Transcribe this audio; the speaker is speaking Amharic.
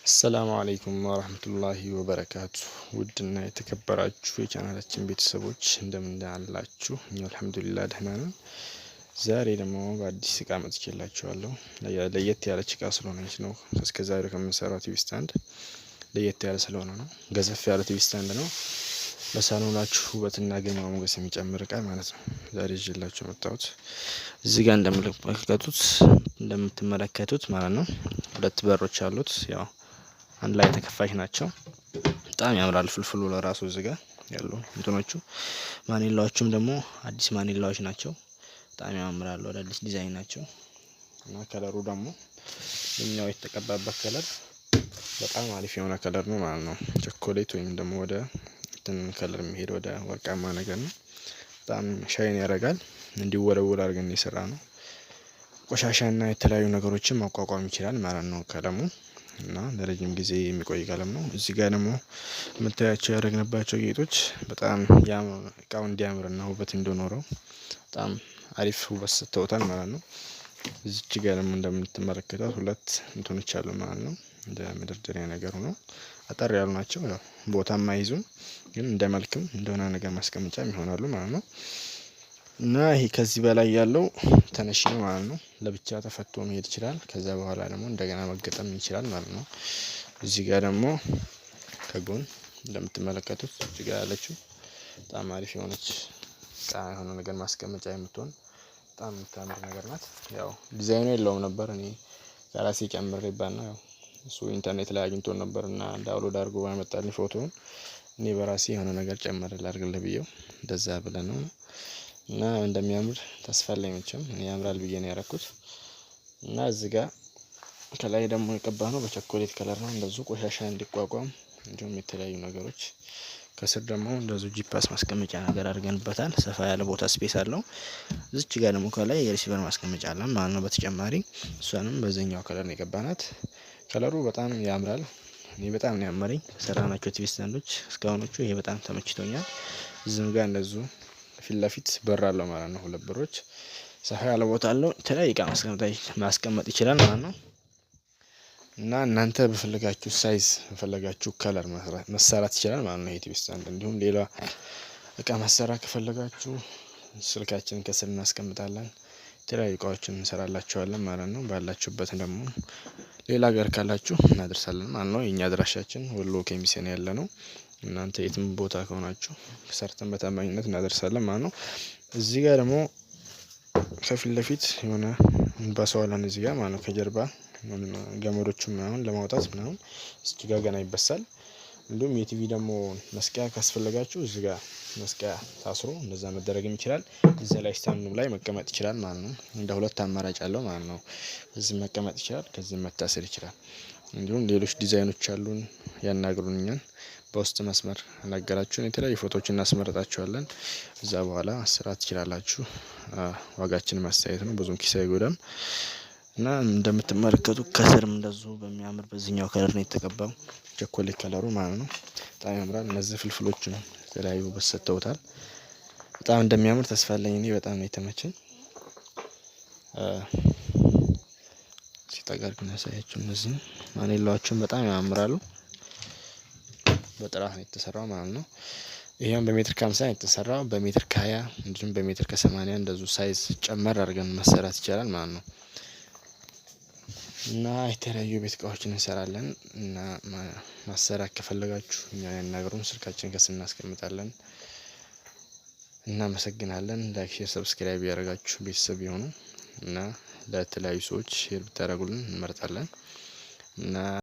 السلام عليكم ورحمة الله وبركاته ودنا የተከበራችሁ የቻናላችን ቤተሰቦች እንደምን አላችሁ? እኛ አልሐምዱሊላህ ደህና ነን። ዛሬ ደግሞ በአዲስ እቃ መጥቼላችኋለሁ። ለየት ያለች እቃ ስለሆነች ነው። እስከዛሬ ከምንሰራው ቲቪ ስታንድ ለየት ያለ ስለሆነ ነው። ገዘፍ ያለ ቲቪ ስታንድ ነው። በሳሎናችሁ ውበትና ግርማ ሞገስ የሚጨምር እቃ ማለት ነው። ዛሬ ይዤላችሁ መጣሁት። እዚህ ጋር እንደምትመለከቱት ማለት ነው ሁለት በሮች አሉት። ያው አንድ ላይ ተከፋች ናቸው። በጣም ያምራል። ፍልፍሉ ለራሱ እዚህ ጋር ያሉ እንትኖቹ ማኒላዎቹም ደግሞ አዲስ ማኒላዎች ናቸው። በጣም ያምራሉ። አዲስ ዲዛይን ናቸው እና ከለሩ ደግሞ እኛው የተቀባበት ከለር በጣም አሪፍ የሆነ ከለር ነው ማለት ነው። ቸኮሌት ወይም ደግሞ ወደ እንትን ከለር የሚሄድ ወደ ወርቃማ ነገር ነው። በጣም ሻይን ያደርጋል። እንዲወለወል አድርገን የሰራ ነው። ቆሻሻና የተለያዩ ነገሮችን ማቋቋም ይችላል ማለት ነው ቀለሙ እና ለረጅም ጊዜ የሚቆይ ቀለም ነው። እዚህ ጋር ደግሞ የምታያቸው ያደረግንባቸው ጌጦች በጣም እቃው እንዲያምርና ውበት እንዲኖረው በጣም አሪፍ ውበት ሰጥተውታል ማለት ነው። እዚች ጋር ደግሞ እንደምትመለከቱት ሁለት እንትኖች አሉ ማለት ነው። እንደ መደርደሪያ ነገር ሆኖ አጠር ያሉ ናቸው። ያው ቦታም አይዙም ግን እንደ መልክም እንደሆነ ነገር ማስቀመጫም ይሆናሉ ማለት ነው። እና ይሄ ከዚህ በላይ ያለው ተነሽ ነው ማለት ነው። ለብቻ ተፈቶ መሄድ ይችላል። ከዛ በኋላ ደግሞ እንደገና መገጠም ይችላል ማለት ነው። እዚህ ጋር ደግሞ ከጎን እንደምትመለከቱት እዚህ ጋር ያለችው በጣም አሪፍ የሆነች የሆነ ነገር ማስቀመጫ የምትሆን በጣም የምታምር ነገር ናት። ያው ዲዛይኑ የለውም ነበር እኔ ከራሴ ጨምሬባት ነው። ያው እሱ ኢንተርኔት ላይ አግኝቶን ነበርና ዳውንሎድ አድርጎ ባመጣልኝ ፎቶውን እኔ በራሴ የሆነ ነገር ጨምሬ ላድርግልህ ብዬው እንደዛ ብለን ነው። እና እንደሚያምር ተስፋ አለኝ። መቼም እኔ ያምራል ብዬ ነው ያደረኩት። እና እዚህ ጋር ከላይ ደግሞ የቀባነው በቸኮሌት ከለር ነው። እንደዚሁ ቆሻሻ እንዲቋቋም እንዲሁም የተለያዩ ነገሮች ከስር ደግሞ እንደዚሁ ጂፓስ ማስቀመጫ ነገር አድርገንበታል። ሰፋ ያለ ቦታ ስፔስ አለው። እዚች ጋር ደግሞ ከላይ የሪሲቨር ማስቀመጫ አለ ማለት ነው በተጨማሪ። እሷንም በዚህኛው ከለር ነው የቀባናት። ከለሩ በጣም ያምራል። እኔ በጣም ነው ያመረኝ። ሰራናቸው ቲቪ ስታንዶች እስካሁኖቹ ይሄ በጣም ተመችቶኛል። እዚህም ጋር እንደዚሁ ፊት ለፊት በር አለው ማለት ነው። ሁለት በሮች ሰፋ ያለ ቦታ አለው። የተለያየ እቃ ማስቀመጥ ይችላል ማለት ነው። እና እናንተ በፈለጋችሁ ሳይዝ በፈለጋችሁ ከለር መሰራት ይችላል ማለት ነው። ቲቪ ስታንድ እንዲሁም ሌላ እቃ ማሰራት ከፈለጋችሁ ስልካችንን ከስር እናስቀምጣለን። የተለያዩ እቃዎችን እንሰራላችኋለን ማለት ነው። ባላችሁበት ደግሞ ሌላ ሀገር ካላችሁ እናደርሳለን ማለት ነው። የኛ አድራሻችን ወሎ ኬሚሴ ነው ያለነው። እናንተ የትም ቦታ ከሆናችሁ ሰርተን በታማኝነት እናደርሳለን ማለት ነው። እዚህ ጋር ደግሞ ከፊት ለፊት የሆነ እንባሰዋለን እዚህ ጋር ማለት ነው። ከጀርባ ገመዶቹን ምናምን ለማውጣት ምናምን እዚህ ጋር ገና ይበሳል። እንዲሁም የቲቪ ደግሞ መስቀያ ካስፈለጋችሁ እዚህ ጋር መስቀያ ታስሮ እንደዛ መደረግም ይችላል። እዚህ ላይ ስታንዱ ላይ መቀመጥ ይችላል ማለት ነው። እንደ ሁለት አማራጭ አለው ማለት ነው። እዚህ መቀመጥ ይችላል፣ ከዚህ መታሰር ይችላል። እንዲሁም ሌሎች ዲዛይኖች አሉን። ያናግሩን እኛን በውስጥ መስመር አናገራችሁን። የተለያዩ ፎቶዎችን እናስመርጣችኋለን። እዛ በኋላ መስራት ትችላላችሁ። ዋጋችን ማስተያየት ነው። ብዙም ኪስ አይጎዳም። እና እንደምትመለከቱ ከስርም እንደዚሁ በሚያምር በዚህኛው ከለር ነው የተቀባው። ቸኮሌት ከለሩ ማለት ነው። በጣም ያምራል። እነዚህ ፍልፍሎች ነው የተለያዩ ውበት ሰጥተውታል። በጣም እንደሚያምር ተስፋ አለኝ። እኔ በጣም ነው የተመቸኝ። ሲጠጋር ግን ያሳያችሁ እነዚህ ማኒላዎቹም በጣም ያምራሉ። በጥራት ነው የተሰራው ማለት ነው። ይሄን በሜትር ከ50 ነው የተሰራው። በሜትር ከ20 እንዲሁም በሜትር ከ80 እንደዚሁ ሳይዝ ጨመር አድርገን መሰራት ይችላል ማለት ነው። እና የተለያዩ ቤት እቃዎችን እንሰራለን። እና ማሰራት ከፈለጋችሁ እኛ ያናግሩን። ስልካችን ከስር እናስቀምጣለን። እናመሰግናለን። ላይክ፣ ሼር፣ ሰብስክራይብ ያደርጋችሁ ቤተሰብ ይሁኑ። እና ለተለያዩ ሰዎች ሼር ብታደርጉልን እንመርጣለን። እና